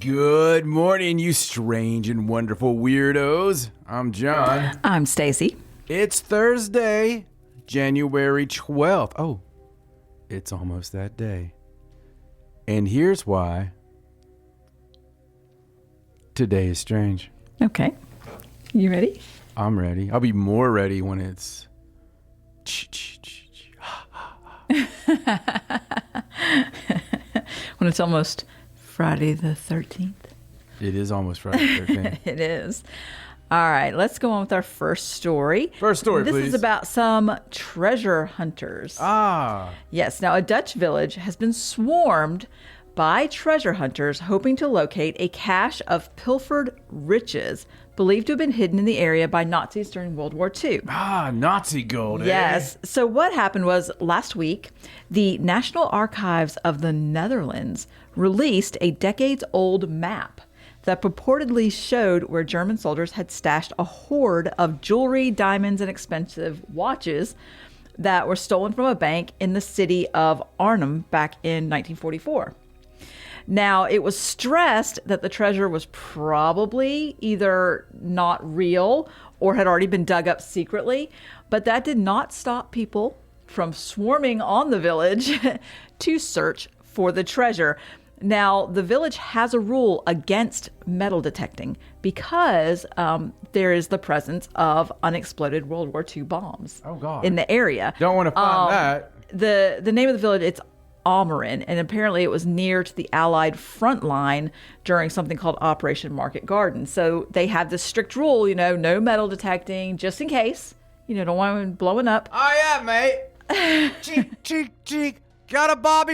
Good morning, you strange and wonderful weirdos. I'm John. I'm Stacey. It's Thursday, January 12th. Oh, it's almost that day. And here's why. Today is strange. Okay. You ready? I'm ready. I'll be more ready when it's... When it's almost Friday the 13th. It is almost Friday the 13th. It is. All right, let's go on with our first story. First story, this please. This is about some treasure hunters. Yes, now a Dutch village has been swarmed by treasure hunters hoping to locate a cache of pilfered riches believed to have been hidden in the area by Nazis during World War II. Nazi gold, Yes. So what happened was last week, the National Archives of the Netherlands released a decades-old map that purportedly showed where German soldiers had stashed a hoard of jewelry, diamonds, and expensive watches that were stolen from a bank in the city of Arnhem back in 1944. Now, it was stressed that the treasure was probably either not real or had already been dug up secretly, but that did not stop people from swarming on the village to search for the treasure. Now, the village has a rule against metal detecting because there is the presence of unexploded World War II bombs in the area. Don't want to find that. The name of the village, it's Almeren, and apparently it was near to the Allied front line during something called Operation Market Garden. So they have this strict rule, no metal detecting, just in case. Don't want them blowing up. Oh, yeah, mate. Cheek. Got a Bobby.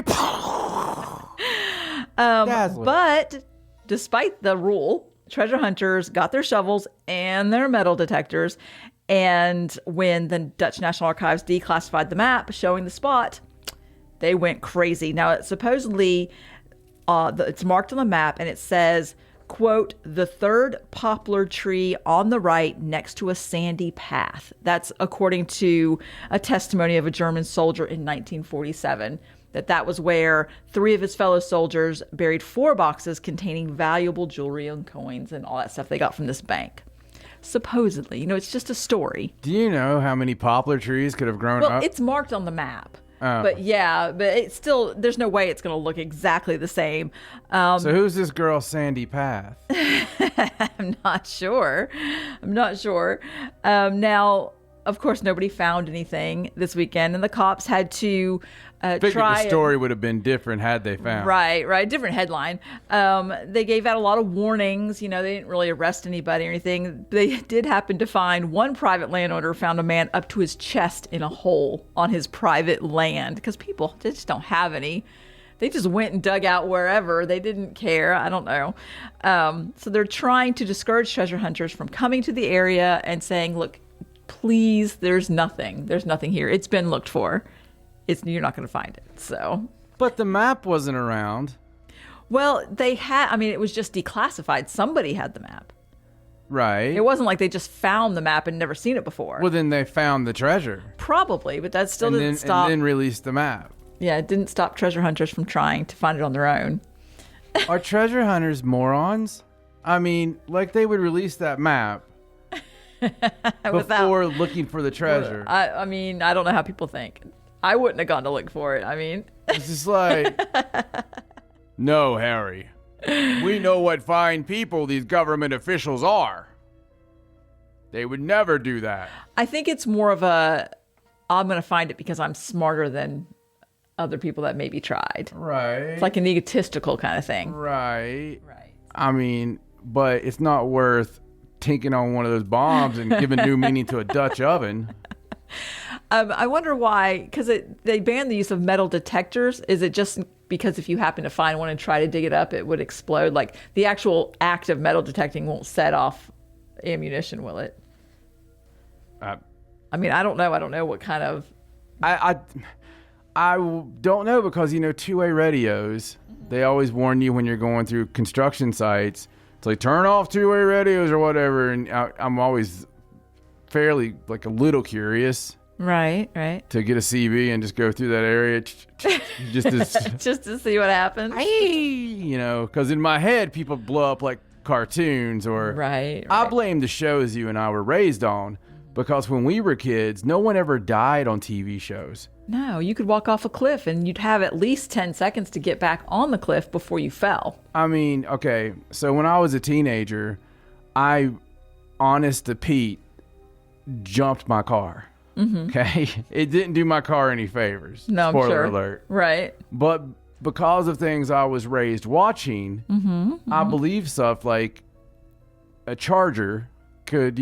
But despite the rule, treasure hunters got their shovels and their metal detectors. And when the Dutch National Archives declassified the map showing the spot, they went crazy. Now, it's supposedly, it's marked on the map and it says, quote, the third poplar tree on the right next to a sandy path. That's according to a testimony of a German soldier in 1947. That was where 3 of his fellow soldiers buried 4 boxes containing valuable jewelry and coins and all that stuff they got from this bank. Supposedly, it's just a story. Do you know how many poplar trees could have grown up? Well, it's marked on the map. But it's still, there's no way it's going to look exactly the same. So who's this girl, Sandy Path? I'm not sure. Now, of course, nobody found anything this weekend, and the cops had to The story would have been different had they found. Right. Different headline. They gave out a lot of warnings. They didn't really arrest anybody or anything. They did happen to find one private landowner found a man up to his chest in a hole on his private land because people just don't have any. They just went and dug out wherever. They didn't care. I don't know. So they're trying to discourage treasure hunters from coming to the area and saying, look, please, there's nothing here. It's been looked for. You're not going to find it. So, but the map wasn't around. Well, they had. It was just declassified. Somebody had the map. Right. It wasn't like they just found the map and never seen it before. Well, then they found the treasure. Probably, but that still didn't stop. And then released the map. Yeah, it didn't stop treasure hunters from trying to find it on their own. Are treasure hunters morons? They would release that map before looking for the treasure. I don't know how people think. I wouldn't have gone to look for it. It's just like, no, Harry. We know what fine people these government officials are. They would never do that. I think it's more of I'm going to find it because I'm smarter than other people that maybe tried. Right. It's like an egotistical kind of thing. Right. But it's not worth tinking on one of those bombs and giving new meaning to a Dutch oven. I wonder why, because they banned the use of metal detectors. Is it just because if you happen to find one and try to dig it up, it would explode? Like the actual act of metal detecting won't set off ammunition, will it? I don't know. I don't know what kind of... I don't know because, two-way radios, they always warn you when you're going through construction sites. It's like, turn off two-way radios or whatever. And I'm always fairly, a little curious. Right, right. to get a CB and just go through that area just to, Just to see what happens. because in my head, people blow up like cartoons or... Right. I blame the shows you and I were raised on because when we were kids, no one ever died on TV shows. No, you could walk off a cliff and you'd have at least 10 seconds to get back on the cliff before you fell. I mean, okay, so when I was a teenager, I, honest to Pete, jumped my car. Mm-hmm. Okay? It didn't do my car any favors. No, Spoiler I'm sure. alert. Right. But because of things I was raised watching, I believe stuff like a charger could,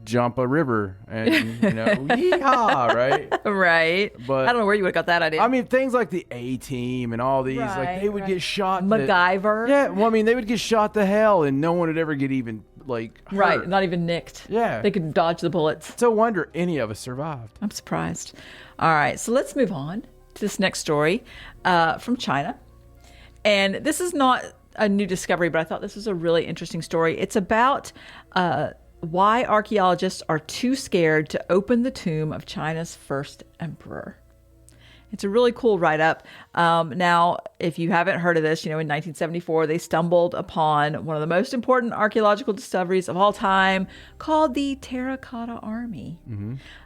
jump a river and, yeehaw, right? Right. But I don't know where you would have got that idea. I mean, things like the A-Team and all these, like they would get shot. MacGyver. Yeah, well, I mean, they would get shot to hell and no one would ever get even, hurt. Right, not even nicked. Yeah. They could dodge the bullets. It's a wonder any of us survived. I'm surprised. All right, so let's move on to this next story from China. And this is not a new discovery, but I thought this was a really interesting story. It's about why archaeologists are too scared to open the tomb of China's first emperor. It's a really cool write-up. Now, if you haven't heard of this, in 1974, they stumbled upon one of the most important archaeological discoveries of all time called the Terracotta Army.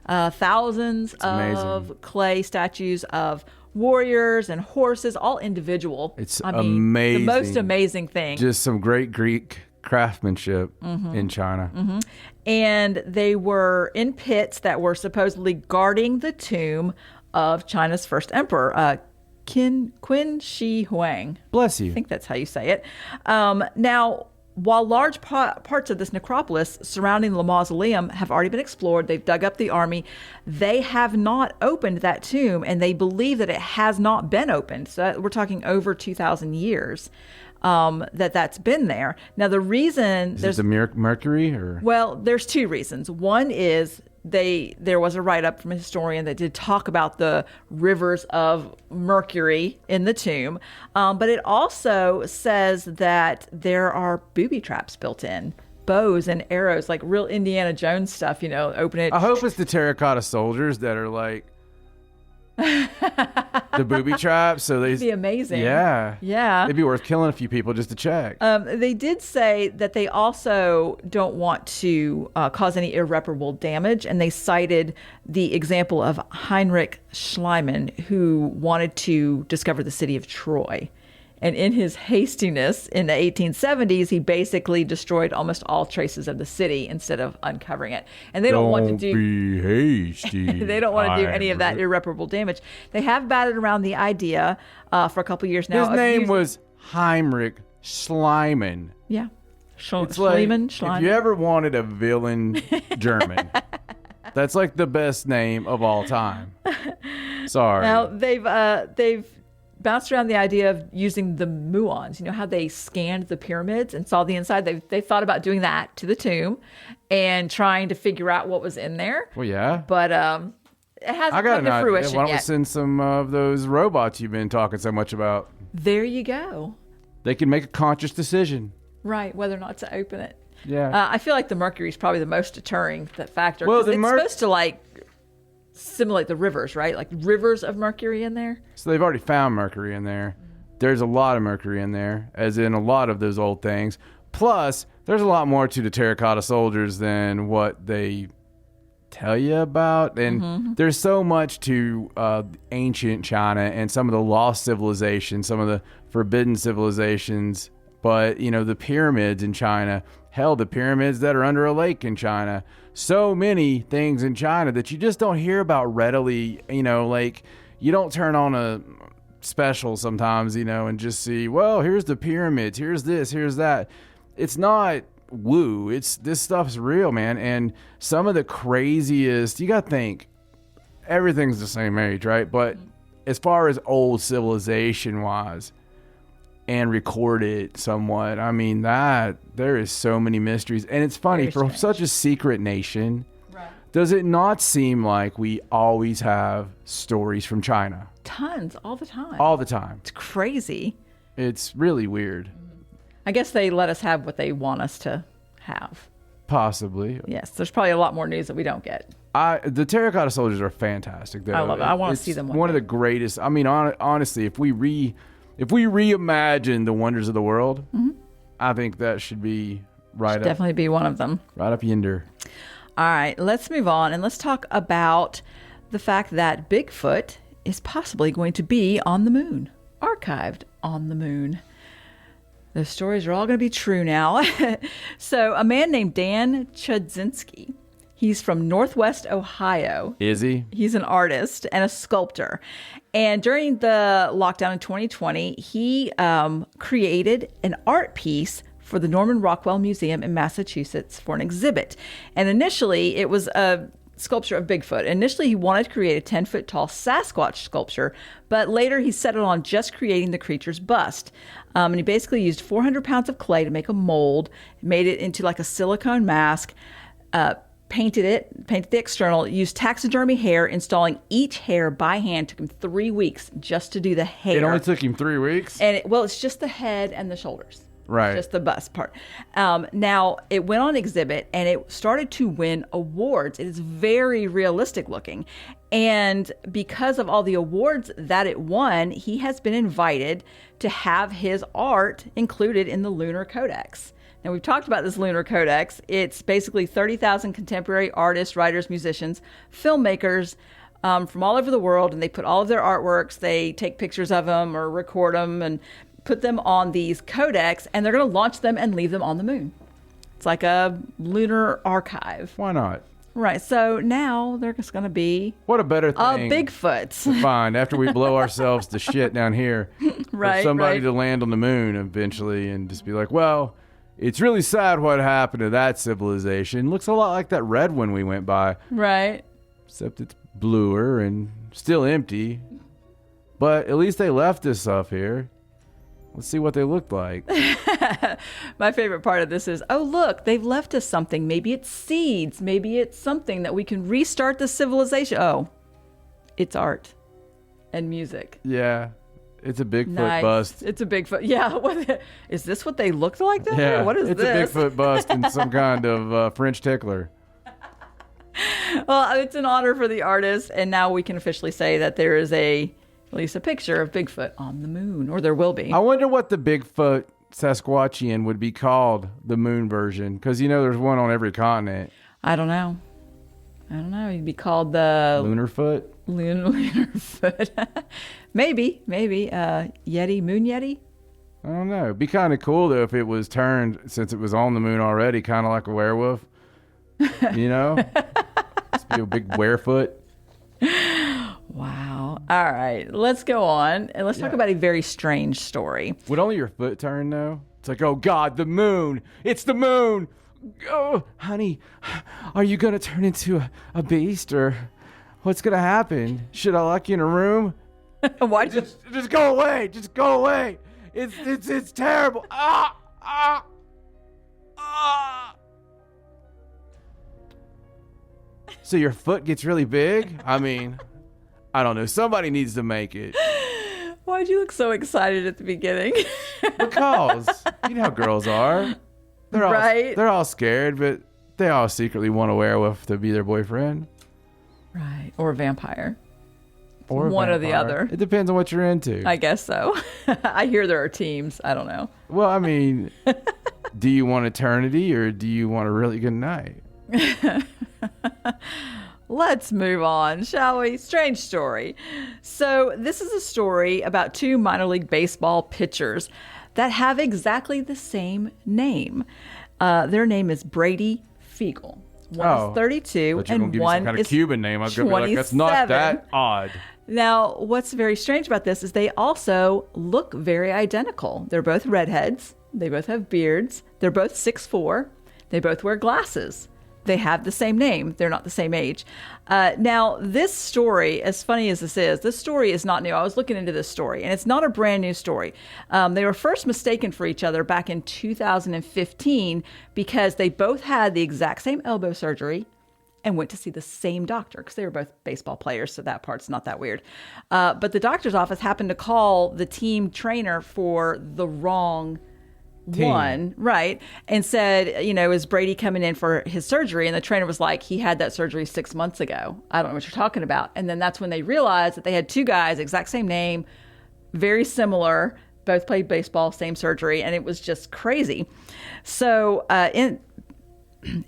Thousands of clay statues of warriors and horses, all individual. It's amazing. The most amazing thing. Just some great Greek craftsmanship in China. And they were in pits that were supposedly guarding the tomb of China's first emperor, Qin Shi Huang. Bless you. I think that's how you say it. Now, while large parts of this necropolis surrounding the mausoleum have already been explored, they've dug up the army, they have not opened that tomb, and they believe that it has not been opened. So we're talking over 2,000 years that's been there. Now, the reason... Is it the mercury? Or? Well, there's two reasons. One is there was a write-up from a historian that did talk about the rivers of mercury in the tomb, but it also says that there are booby traps built in, bows and arrows, like real Indiana Jones stuff, open it. I hope it's the terracotta soldiers that are like the booby traps. So they'd be amazing. Yeah. It'd be worth killing a few people just to check. They did say that they also don't want to cause any irreparable damage, and they cited the example of Heinrich Schliemann, who wanted to discover the city of Troy. And in his hastiness in the 1870s, he basically destroyed almost all traces of the city instead of uncovering it. And they don't want to do... be hasty. They don't want to do any of that irreparable damage. They have batted around the idea for a couple years now. His name was Heinrich Schliemann. Yeah. It's Schliemann. If you ever wanted a villain German, that's like the best name of all time. Sorry. Now, they've bounced around the idea of using the muons. You know how they scanned the pyramids and saw the inside? They thought about doing that to the tomb and trying to figure out what was in there. Well, yeah. But it hasn't come to fruition Why don't we yet. send some of those robots you've been talking so much about? There you go. They can make a conscious decision. Right, whether or not to open it. Yeah. I feel like the mercury is probably the most deterring factor. Well, it's supposed to simulate the rivers, right? Like rivers of mercury in there. So they've already found mercury in there. There's a lot of mercury in there, as in a lot of those old things. Plus, there's a lot more to the terracotta soldiers than what they tell you about. And there's so much to ancient China and some of the lost civilizations, some of the forbidden civilizations. But, the pyramids in China, hell, the pyramids that are under a lake in China. So many things in China that you just don't hear about readily, you don't turn on a special sometimes, and just see, well, here's the pyramids, here's this, here's that. It's not woo. This stuff's real, man. And some of the craziest, you got to think, everything's the same age, right? But as far as old civilization wise, and recorded somewhat. I mean, there is so many mysteries. And it's funny, for such a secret nation, right, does it not seem like we always have stories from China? Tons, all the time. All the time. It's crazy. It's really weird. I guess they let us have what they want us to have. Possibly. Yes, there's probably a lot more news that we don't get. The terracotta soldiers are fantastic. Though. I love it. I want to see them. One of the greatest. I mean, honestly, if we reimagine the wonders of the world, I think that should be right. Definitely be one of them. Right up yonder. All right, let's move on and let's talk about the fact that Bigfoot is possibly going to be on the moon, archived on the moon. Those stories are all going to be true now. So, a man named Dan Chudzinski. He's from Northwest Ohio. Is he? He's an artist and a sculptor. And during the lockdown in 2020, he created an art piece for the Norman Rockwell Museum in Massachusetts for an exhibit. And initially, it was a sculpture of Bigfoot. Initially, he wanted to create a 10-foot tall Sasquatch sculpture, but later he settled on just creating the creature's bust. And he basically used 400 pounds of clay to make a mold, made it into like a silicone mask, painted the external, used taxidermy hair, installing each hair by hand. Took him 3 weeks just to do the hair. It only took him 3 weeks? And it's just the head and the shoulders. Right. Just the bust part. Now, it went on exhibit and it started to win awards. It is very realistic looking. And because of all the awards that it won, he has been invited to have his art included in the Lunar Codex. Now, we've talked about this Lunar Codex. It's basically 30,000 contemporary artists, writers, musicians, filmmakers from all over the world, and they put all of their artworks, they take pictures of them or record them and put them on these codex, and they're going to launch them and leave them on the moon. It's like a lunar archive. Why not? Right. So now they're just going to be what a better thing a Bigfoot to find after we blow ourselves to shit down here. Right. For somebody right. to land on the moon eventually and just be like, well, it's really sad what happened to that civilization. Looks a lot like that red one we went by. Right. Except it's bluer and still empty. But at least they left us stuff here. Let's see what they looked like. My favorite part of this is, oh, look, they've left us something. Maybe it's seeds. Maybe it's something that we can restart the civilization. Oh, it's art and music. Yeah. It's a Bigfoot nice. Bust. It's a Bigfoot. Yeah. What, is this what they looked like then? Yeah. What is it's this? It's a Bigfoot bust and some kind of French tickler. Well, it's an honor for the artist. And now we can officially say that there is at least a picture of Bigfoot on the moon, or there will be. I wonder what the Bigfoot Sasquatchian would be called, the moon version, because there's one on every continent. I don't know. He'd be called the Lunarfoot. Lunarfoot. maybe. Yeti, moon Yeti. I don't know. It'd be kind of cool though if it was turned, since it was on the moon already, kind of like a werewolf. Just be a big werefoot. Wow. All right. Let's go on and let's talk about a very strange story. Would only your foot turn though? It's like, oh God, the moon. It's the moon. Oh, honey, are you going to turn into a beast or what's going to happen? Should I lock you in a room? Why just go away. Just go away. It's terrible. Ah. So your foot gets really big? I mean, I don't know. Somebody needs to make it. Why'd you look so excited at the beginning? Because you know how girls are. They're all scared, but they all secretly want a werewolf to be their boyfriend. Right. Or a vampire. Or one or the other. It depends on what you're into. I guess so. I hear there are teams. I don't know. Well, I mean, do you want eternity or do you want a really good night? Let's move on, shall we? Strange story. So this is a story about two minor league baseball pitchers that have exactly the same name. Their name is Brady Fiegel. One is 32 and one some kind is of Cuban name. I was going to be like, that's not that odd. Now, what's very strange about this is they also look very identical. They're both redheads. They both have beards. They're both 6'4". They both wear glasses. They have the same name. They're not the same age. Now, this story, as funny as this story is not new. I was looking into this story, and it's not a brand new story. They were first mistaken for each other back in 2015 because they both had the exact same elbow surgery and went to see the same doctor because they were both baseball players, so that part's not that weird. But the doctor's office happened to call the team trainer for the wrong one, right, and said, is Brady coming in for his surgery? And the trainer was like, he had that surgery 6 months ago. I don't know what you're talking about. And then that's when they realized that they had two guys, exact same name, very similar, both played baseball, same surgery, and it was just crazy. So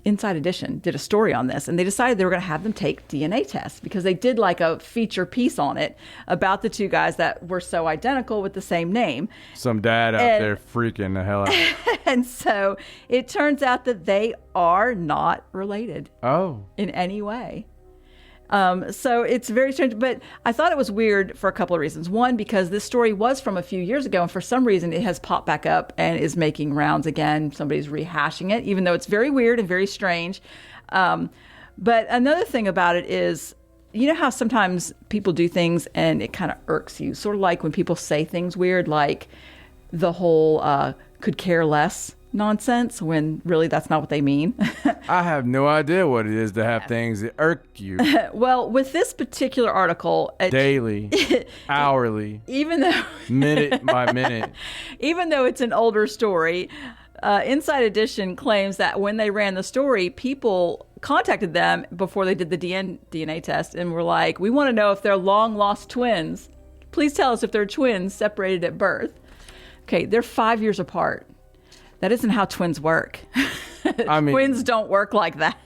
Inside Edition did a story on this, and they decided they were going to have them take DNA tests because they did like a feature piece on it about the two guys that were so identical with the same name. Some dad out there freaking the hell out. And so it turns out that they are not related. Oh. In any way. So it's very strange, but I thought it was weird for a couple of reasons. One, because this story was from a few years ago, and for some reason it has popped back up and is making rounds again. Somebody's rehashing it, even though it's very weird and very strange. But another thing about it is, you know how sometimes people do things and it kind of irks you, sort of like when people say things weird, like the whole could care less nonsense, when really that's not what they mean. I have no idea what it is to have things that irk you. Well, with this particular article, daily, hourly, even though minute by minute, even though it's an older story, Inside Edition claims that when they ran the story, people contacted them before they did the DNA test and were like, we want to know if they're long lost twins. Please tell us if they're twins separated at birth. Okay, they're 5 years apart. That isn't how twins work. I mean, twins don't work like that.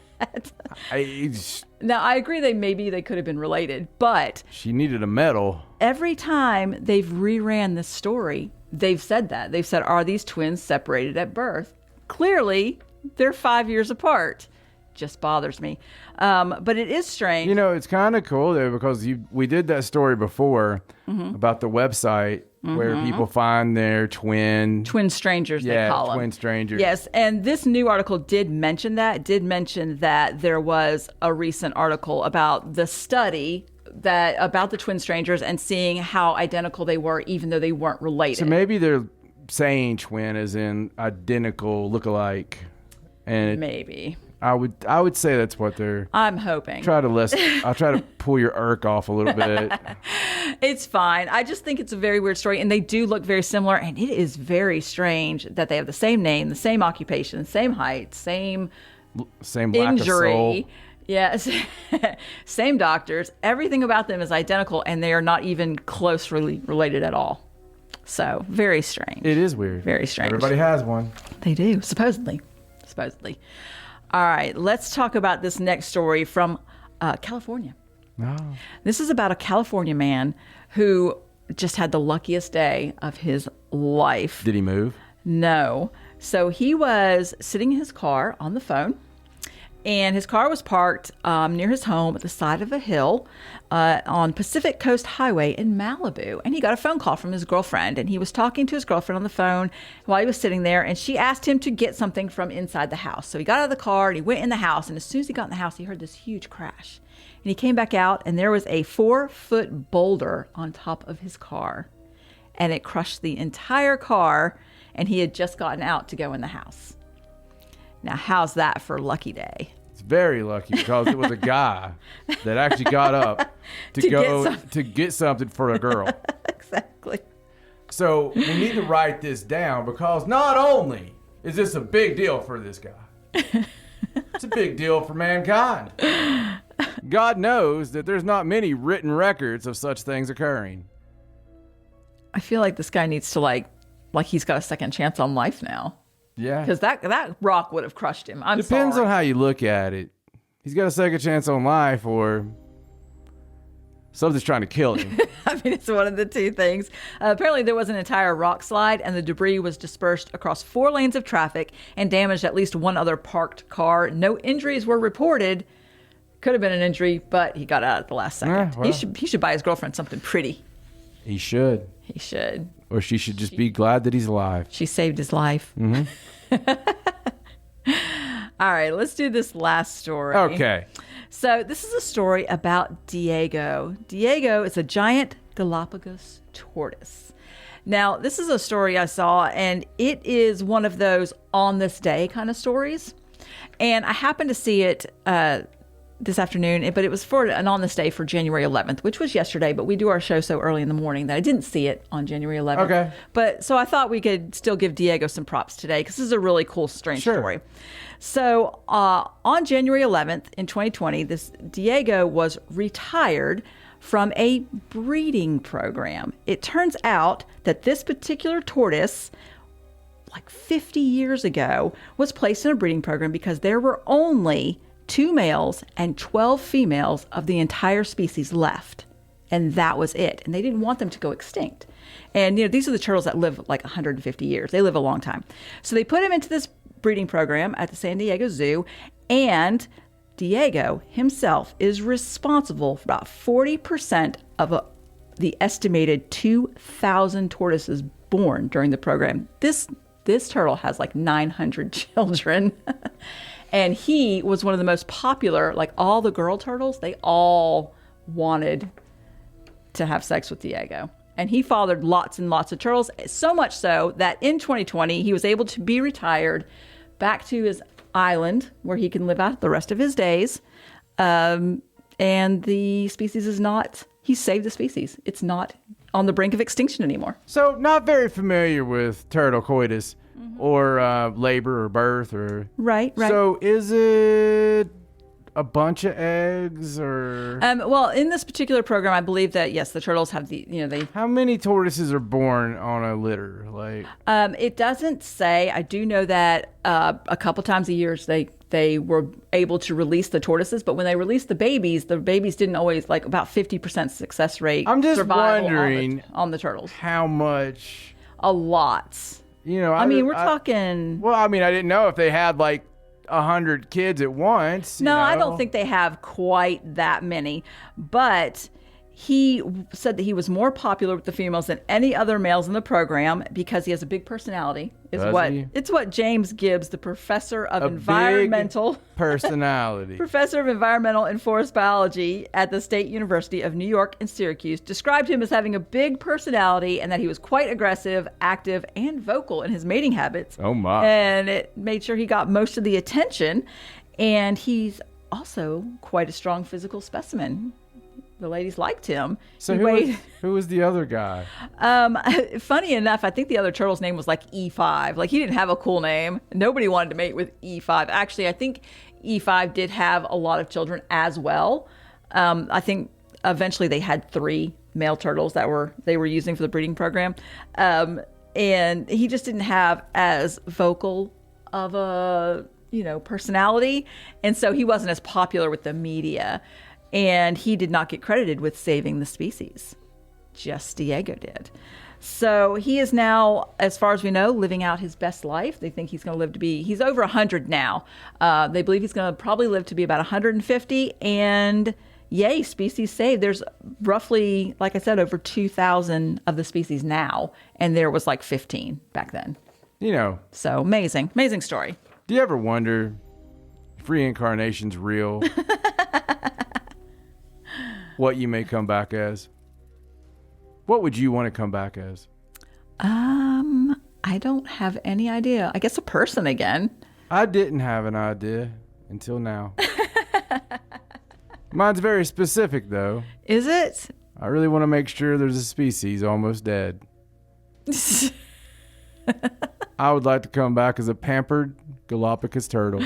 Now, I agree they could have been related, but she needed a medal. Every time they've reran this story, they've said that. They've said, are these twins separated at birth? Clearly, they're 5 years apart. Just bothers me. But it is strange. It's kind of cool, though, because we did that story before about the website where people find their twin strangers, they call them. Twin strangers. Yes, and this new article did mention that there was a recent article about the study about the twin strangers and seeing how identical they were, even though they weren't related. So maybe they're saying twin as in identical, look-alike. And maybe. I would say that's what they're. I'm hoping. I'll try to pull your irk off a little bit. It's fine. I just think it's a very weird story, and they do look very similar. And it is very strange that they have the same name, the same occupation, same height, same lack injury. Of soul. Yes, same doctors. Everything about them is identical, and they are not even closely related at all. So very strange. It is weird. Very strange. Everybody has one. They do, supposedly. All right, let's talk about this next story from California. Oh. This is about a California man who just had the luckiest day of his life. Did he move? No. So he was sitting in his car on the phone, and his car was parked near his home at the side of a hill on Pacific Coast Highway in Malibu. And he got a phone call from his girlfriend, and he was talking to his girlfriend on the phone while he was sitting there, and she asked him to get something from inside the house. So he got out of the car and he went in the house, and as soon as he got in the house, he heard this huge crash. And he came back out, and there was a 4-foot boulder on top of his car, and it crushed the entire car, and he had just gotten out to go in the house. Now, how's that for a lucky day? It's very lucky because it was a guy that actually got up to get something for a girl. Exactly. So we need to write this down because not only is this a big deal for this guy, it's a big deal for mankind. God knows that there's not many written records of such things occurring. I feel like this guy needs to like he's got a second chance on life now. Yeah. Because that rock would have crushed him. Depends on how you look at it. He's got a second chance on life or something's trying to kill him. I mean, it's one of the two things. Apparently, there was an entire rock slide, and the debris was dispersed across 4 lanes of traffic and damaged at least one other parked car. No injuries were reported. Could have been an injury, but he got out at the last second. Well, he should buy his girlfriend something pretty. He should. He should. Or she should just be glad that he's alive. She saved his life. Mm-hmm. All right, let's do this last story. Okay. So this is a story about Diego. Diego is a giant Galapagos tortoise. Now, this is a story I saw, and it is one of those on this day kind of stories. And I happened to see it this afternoon, but it was for an on this day for January 11th, which was yesterday, but we do our show so early in the morning that I didn't see it on January 11th. Okay. But so I thought we could still give Diego some props today because this is a really cool, strange story. So on January 11th in 2020, this Diego was retired from a breeding program. It turns out that this particular tortoise, like 50 years ago, was placed in a breeding program because there were only 2 males and 12 females of the entire species left. And that was it. And they didn't want them to go extinct. And, these are the turtles that live like 150 years. They live a long time. So they put him into this breeding program at the San Diego Zoo, and Diego himself is responsible for about 40% of the estimated 2,000 tortoises born during the program. This turtle has like 900 children. And he was one of the most popular, like all the girl turtles, they all wanted to have sex with Diego. And he fathered lots and lots of turtles, so much so that in 2020, he was able to be retired back to his island where he can live out the rest of his days. And the species is not, he saved the species. It's not on the brink of extinction anymore. So not very familiar with turtle coitus or labor or birth or... Right. So is it a bunch of eggs or... Well, in this particular program, I believe that, yes, the turtles have they... How many tortoises are born on a litter? Like, it doesn't say. I do know that a couple times a year they were able to release the tortoises, but when they released the babies didn't always, like, about 50% success rate. I'm just survival wondering on the turtles. How much? A lot. We're talking... Well, I didn't know if they had, like, 100 kids at once. No, I don't think they have quite that many. But he said that he was more popular with the females than any other males in the program because he has a big personality. It's what James Gibbs, the professor of environmental personality, professor of environmental and forest biology at the State University of New York and Syracuse, described him as having a big personality and that he was quite aggressive, active, and vocal in his mating habits. Oh my! And it made sure he got most of the attention. And he's also quite a strong physical specimen. The ladies liked him. So who was the other guy? Funny enough, I think the other turtle's name was like E5. Like, he didn't have a cool name. Nobody wanted to mate with E5. Actually, I think E5 did have a lot of children as well. I think eventually they had 3 male turtles that they were using for the breeding program. And he just didn't have as vocal of a, personality. And so he wasn't as popular with the media. And he did not get credited with saving the species. Just Diego did. So he is now, as far as we know, living out his best life. They think he's going to live to be, he's over 100 now. They believe he's going to probably live to be about 150. And yay, species saved. There's roughly, like I said, over 2,000 of the species now. And there was like 15 back then. So amazing story. Do you ever wonder if reincarnation's real? What you may come back as? What would you want to come back as? I don't have any idea. I guess a person again. I didn't have an idea until now. Mine's very specific, though. Is it? I really want to make sure there's a species almost dead. I would like to come back as a pampered Galapagos turtle.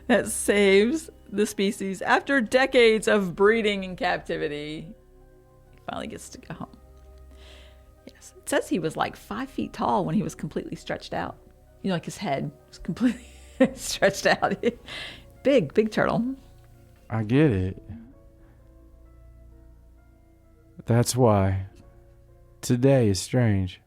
That saves the species after decades of breeding in captivity. He finally gets to go home. Yes, it says he was like 5 feet tall when he was completely stretched out. Like his head was completely stretched out. Big turtle. I get it. That's why today is strange.